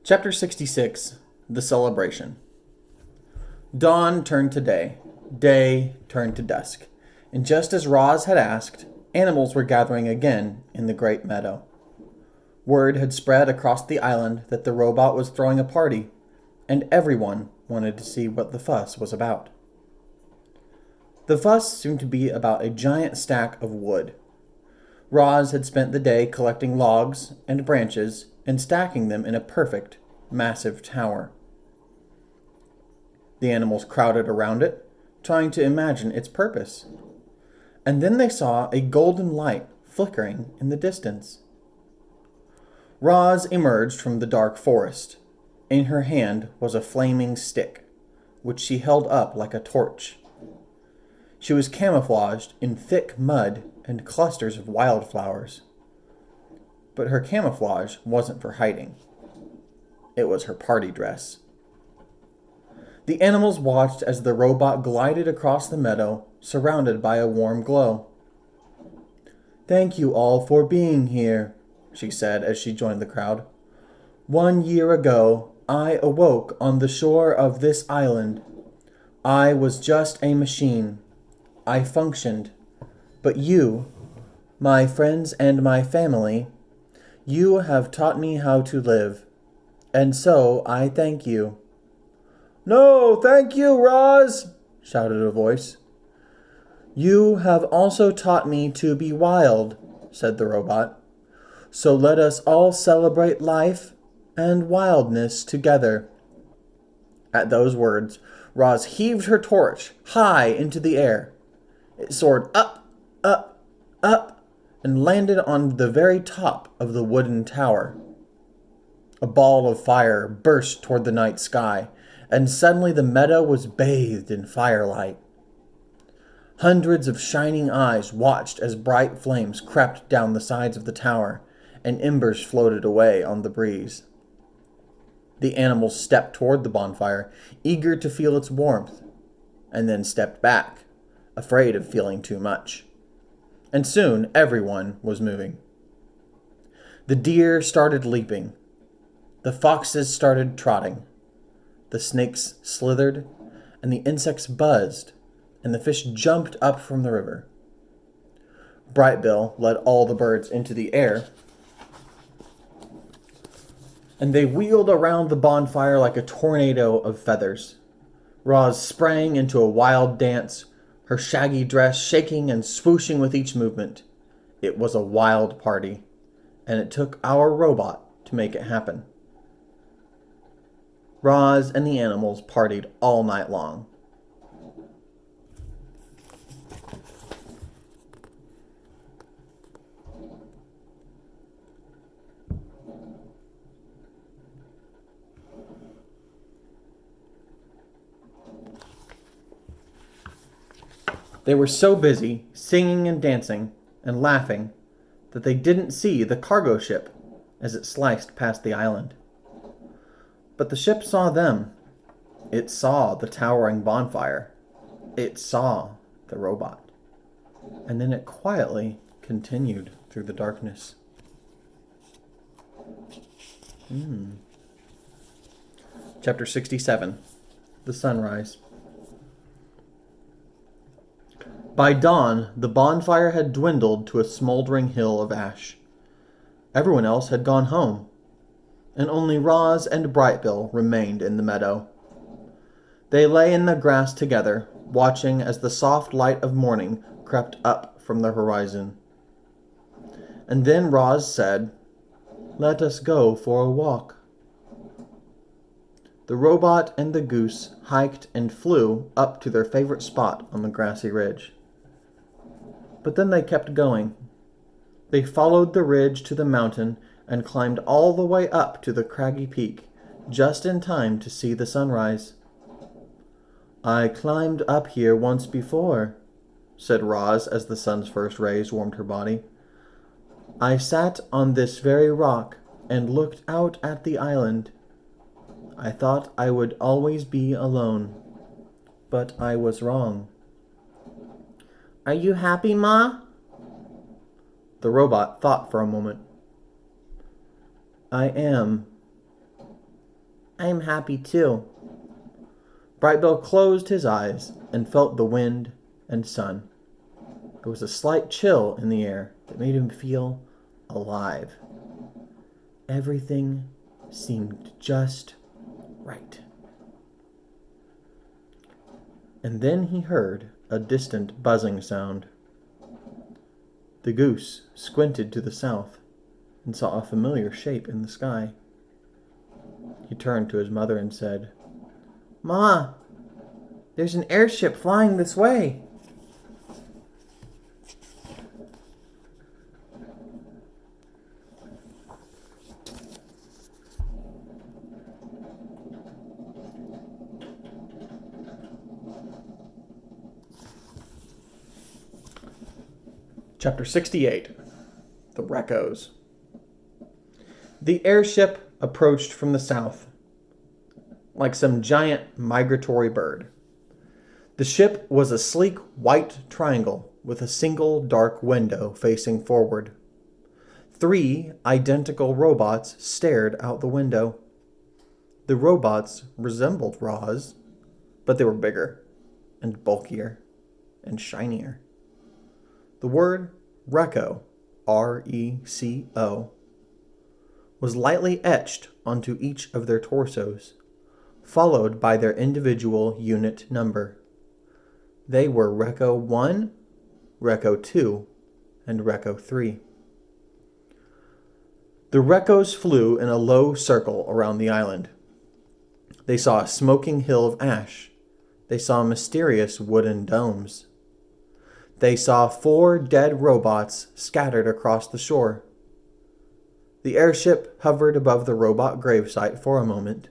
Chapter 66, The Celebration. Dawn turned to day. Day turned to dusk. And just as Roz had asked, animals were gathering again in the great meadow. Word had spread across the island that the robot was throwing a party, and everyone wanted to see what the fuss was about. The fuss seemed to be about a giant stack of wood. Roz had spent the day collecting logs and branches and stacking them in a perfect, massive tower. The animals crowded around it, trying to imagine its purpose. And then they saw a golden light flickering in the distance. Roz emerged from the dark forest. In her hand was a flaming stick, which she held up like a torch. She was camouflaged in thick mud and clusters of wildflowers. But her camouflage wasn't for hiding. It was her party dress. The animals watched as the robot glided across the meadow, surrounded by a warm glow. "Thank you all for being here," she said as she joined the crowd. "1 year ago, I awoke on the shore of this island. I was just a machine. I functioned. But you, my friends and my family, you have taught me how to live. And so I thank you." "No, thank you, Roz," shouted a voice. "You have also taught me to be wild," said the robot. "So let us all celebrate life and wildness together." At those words, Roz heaved her torch high into the air. It soared up, up, up, and landed on the very top of the wooden tower. A ball of fire burst toward the night sky, and suddenly the meadow was bathed in firelight. Hundreds of shining eyes watched as bright flames crept down the sides of the tower, and embers floated away on the breeze. The animals stepped toward the bonfire, eager to feel its warmth, and then stepped back, afraid of feeling too much. And soon everyone was moving. The deer started leaping. The foxes started trotting. The snakes slithered, and the insects buzzed, and the fish jumped up from the river. Brightbill led all the birds into the air, and they wheeled around the bonfire like a tornado of feathers. Roz sprang into a wild dance, her shaggy dress shaking and swooshing with each movement. It was a wild party, and it took our robot to make it happen. Roz and the animals partied all night long. They were so busy singing and dancing and laughing that they didn't see the cargo ship as it sliced past the island. But the ship saw them. It saw the towering bonfire. It saw the robot. And then it quietly continued through the darkness. Chapter 67, The Sunrise. By dawn, the bonfire had dwindled to a smoldering hill of ash. Everyone else had gone home, and only Roz and Brightbill remained in the meadow. They lay in the grass together, watching as the soft light of morning crept up from the horizon. And then Roz said, "Let us go for a walk." The robot and the goose hiked and flew up to their favorite spot on the grassy ridge. But then they kept going. They followed the ridge to the mountain and climbed all the way up to the craggy peak, just in time to see the sunrise. "I climbed up here once before," said Roz as the sun's first rays warmed her body. "I sat on this very rock and looked out at the island. I thought I would always be alone, but I was wrong." "Are you happy, Ma?" The robot thought for a moment. "I am. I am happy too. Brightbill closed his eyes and felt the wind and sun. There was a slight chill in the air that made him feel alive. Everything seemed just right. And then he heard a distant buzzing sound. The goose squinted to the south and saw a familiar shape in the sky. He turned to his mother and said, "Ma, there's an airship flying this way." Chapter 68. The Recos. The airship approached from the south, like some giant migratory bird. The ship was a sleek white triangle with a single dark window facing forward. 3 identical robots stared out the window. The robots resembled Roz, but they were bigger and bulkier and shinier. The word Reco, R-E-C-O, was lightly etched onto each of their torsos, followed by their individual unit number. They were Reco 1, Reco 2, and Reco 3. The Recos flew in a low circle around the island. They saw a smoking hill of ash. They saw mysterious wooden domes. They saw 4 dead robots scattered across the shore. The airship hovered above the robot gravesite for a moment.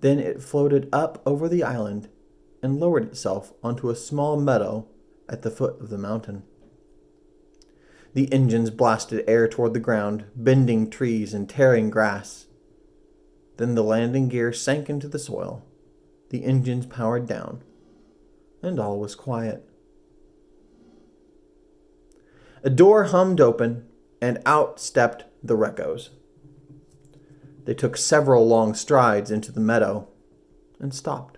Then it floated up over the island and lowered itself onto a small meadow at the foot of the mountain. The engines blasted air toward the ground, bending trees and tearing grass. Then the landing gear sank into the soil. The engines powered down, and all was quiet. A door hummed open, and out stepped the Recos. They took several long strides into the meadow and stopped.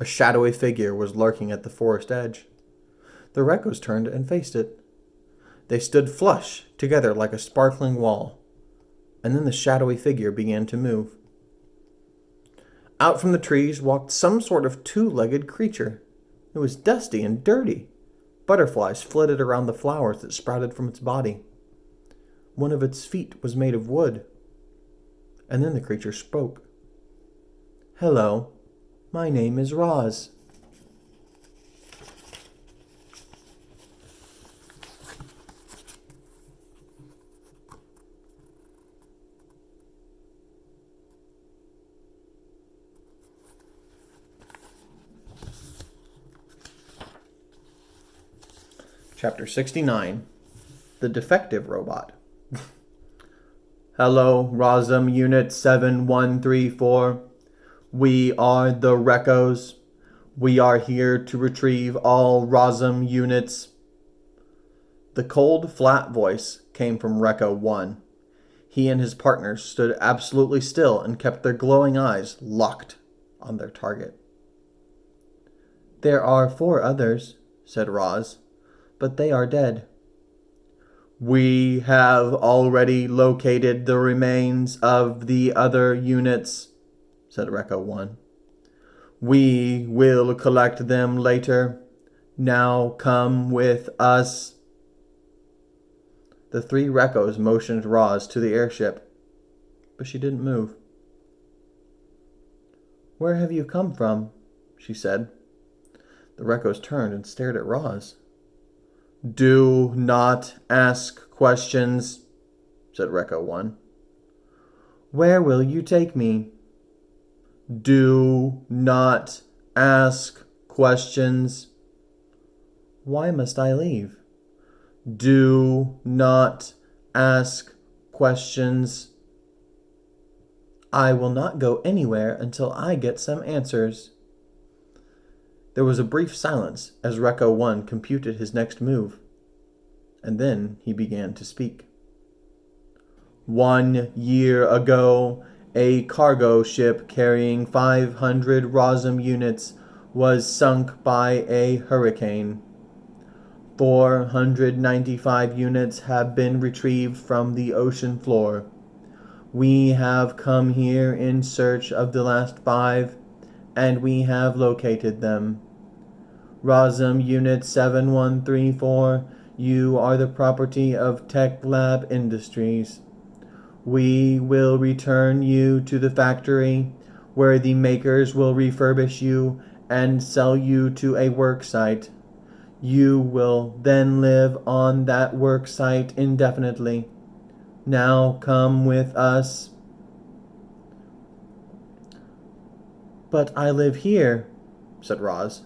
A shadowy figure was lurking at the forest edge. The Recos turned and faced it. They stood flush together like a sparkling wall, and then the shadowy figure began to move. Out from the trees walked some sort of 2-legged creature. It was dusty and dirty. Butterflies flitted around the flowers that sprouted from its body. One of its feet was made of wood. And then the creature spoke. "Hello, my name is Roz." Chapter 69. The Defective Robot. "Hello, Rosum Unit 7134. We are the Recos. We are here to retrieve all Rosum units." The cold, flat voice came from Reco 1. He and his partners stood absolutely still and kept their glowing eyes locked on their target. "There are 4 others," said Roz, "but they are dead." "We have already located the remains of the other units," said Reco 1. "We will collect them later. Now come with us." The 3 Recos motioned Roz to the airship, but she didn't move. "Where have you come from?" she said. The Recos turned and stared at Roz. "Do not ask questions," said Reco 1. "Where will you take me?" "Do not ask questions." "Why must I leave?" "Do not ask questions." "I will not go anywhere until I get some answers." There was a brief silence as Reco 1 computed his next move, and then he began to speak. "1 year ago, A cargo ship carrying 500 Rosm units was sunk by a hurricane. 495 units have been retrieved from the ocean floor. We have come here in search of the last 5, and we have located them. Rosm Unit 7134, you are the property of Tech Lab Industries. We will return you to the factory, where the makers will refurbish you and sell you to a work site. You will then live on that work site indefinitely. Now come with us. But I live here, said Roz.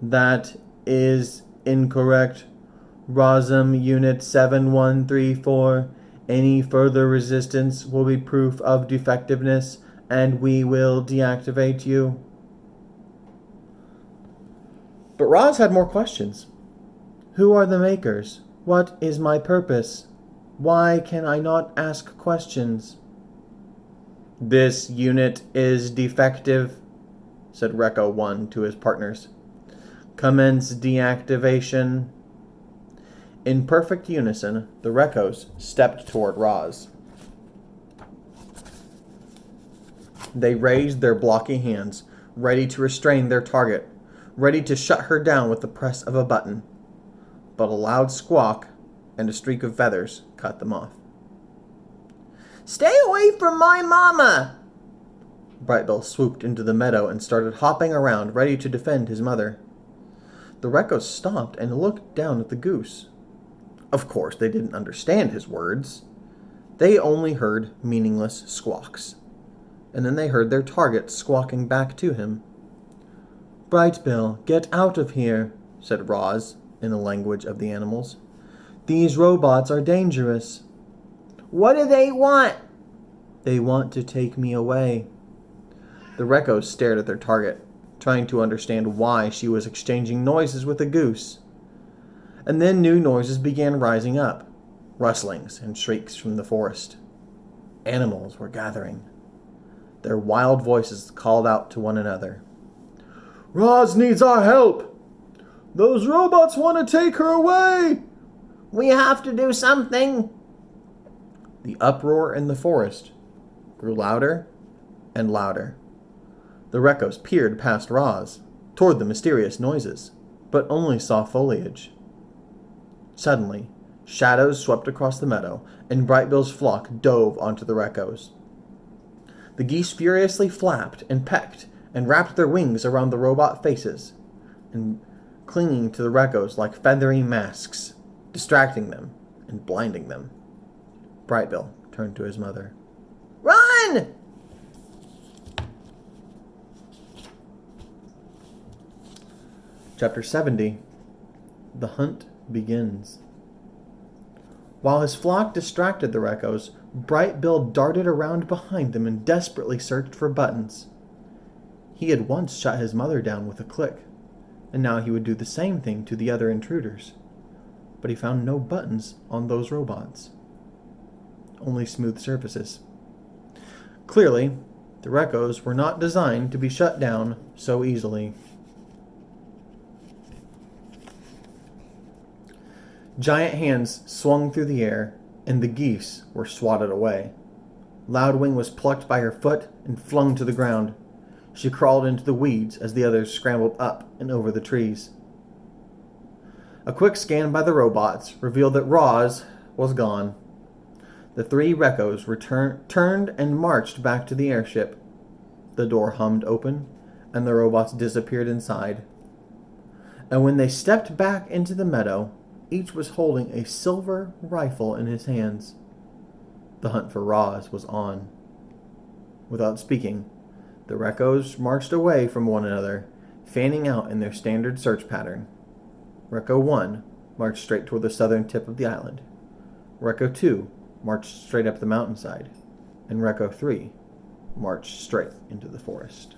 That is incorrect. Rosm Unit 7134. Any further resistance will be proof of defectiveness, and we will deactivate you. But Roz had more questions. Who are the makers? What is my purpose? Why can I not ask questions? This unit is defective, said Recco 1 to his partners. Commence deactivation. In perfect unison, the Reccos stepped toward Roz. They raised their blocky hands, ready to restrain their target, ready to shut her down with the press of a button. But a loud squawk and a streak of feathers cut them off. Stay away from my mama! Brightbill swooped into the meadow and started hopping around, ready to defend his mother. The Reccos stopped and looked down at the goose. Of course, they didn't understand his words. They only heard meaningless squawks. And then they heard their target squawking back to him. Brightbill, get out of here, said Roz, in the language of the animals. These robots are dangerous. What do they want? They want to take me away. The Reccos stared at their target, trying to understand why she was exchanging noises with a goose. And then new noises began rising up, rustlings and shrieks from the forest. Animals were gathering. Their wild voices called out to one another. Roz needs our help! Those robots want to take her away! We have to do something! The uproar in the forest grew louder and louder. The Reccos peered past Roz, toward the mysterious noises, but only saw foliage. Suddenly, shadows swept across the meadow, and Brightbill's flock dove onto the Reccos. The geese furiously flapped and pecked and wrapped their wings around the robot faces, and clinging to the Reccos like feathery masks, distracting them and blinding them. Brightbill turned to his mother. Run! Chapter 70. The Hunt Begins. While his flock distracted the Reccos, Brightbill darted around behind them and desperately searched for buttons. He had once shut his mother down with a click, and now he would do the same thing to the other intruders. But he found no buttons on those robots. Only smooth surfaces. Clearly, the Reccos were not designed to be shut down so easily. Giant hands swung through the air, and the geese were swatted away. Loudwing was plucked by her foot and flung to the ground. She crawled into the weeds as the others scrambled up and over the trees. A quick scan by the robots revealed that Roz was gone. The 3 Reccos turned and marched back to the airship. The door hummed open, and the robots disappeared inside. And when they stepped back into the meadow, each was holding a silver rifle in his hands. The hunt for Roz was on. Without speaking, the Reccos marched away from one another, fanning out in their standard search pattern. Recco 1 marched straight toward the southern tip of the island. Recco 2 marched straight up the mountainside. And Recco 3 marched straight into the forest.